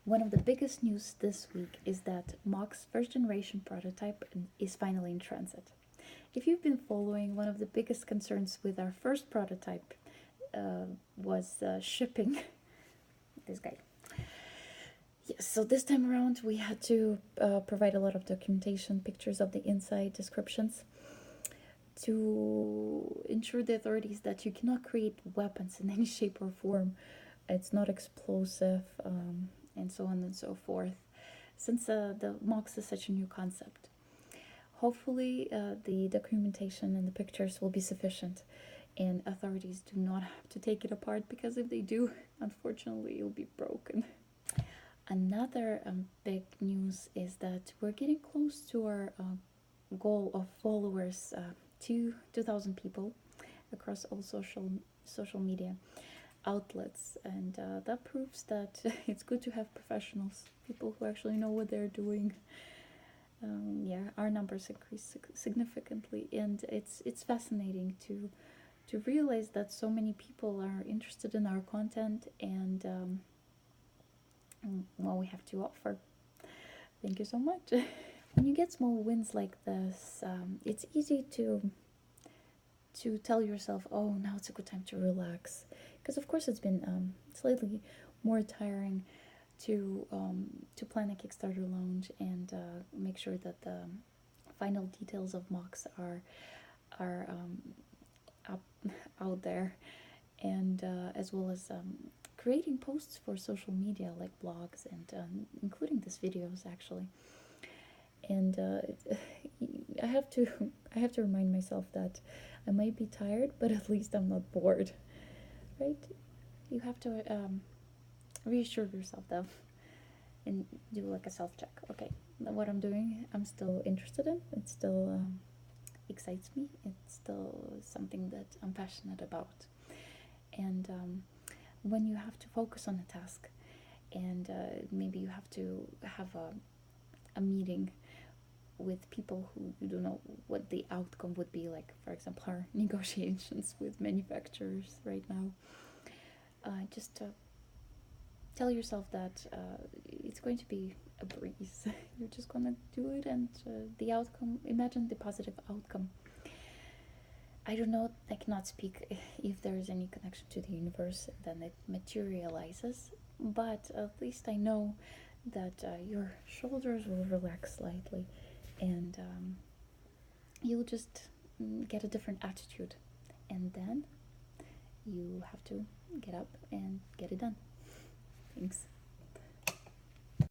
One of the biggest news this week is that Mach's first generation prototype is finally in transit. If you've been following, one of the biggest concerns with our first prototype was shipping. This guy. Yes, so this time around we had to provide a lot of documentation, pictures of the inside, descriptions, to ensure the authorities that you cannot create weapons in any shape or form. It's not explosive, and so on and so forth, since the MOX is such a new concept. Hopefully, the documentation and the pictures will be sufficient, and authorities do not have to take it apart, because if they do, unfortunately, it'll be broken. Another big news is that we're getting close to our goal of followers, to 2,000 people across all social media outlets, and that proves that it's good to have professionals, people who actually know what they're doing. Yeah, our numbers increase significantly, and it's fascinating to realize that so many people are interested in our content and what we have to offer. Thank you so much. When you get small wins like this, it's easy to tell yourself, oh, now it's a good time to relax, because of course it's been slightly more tiring to plan a Kickstarter launch and make sure that the final details of mocks are up, out there, and as well as creating posts for social media like blogs and including these videos actually. And I have to remind myself that I might be tired, but at least I'm not bored, right? You have to reassure yourself that, and do like a self-check. Okay, what I'm doing, I'm still interested in. It still excites me. It's still something that I'm passionate about. And when you have to focus on a task, and maybe you have to have a meeting with people who you don't know what the outcome would be, like for example our negotiations with manufacturers right now, just tell yourself that it's going to be a breeze. You're just gonna do it, and the outcome, imagine the positive outcome. I don't know, I cannot speak if there is any connection to the universe and then it materializes, but at least I know that your shoulders will relax slightly, and you'll just get a different attitude, and then you have to get up and get it done. Thanks.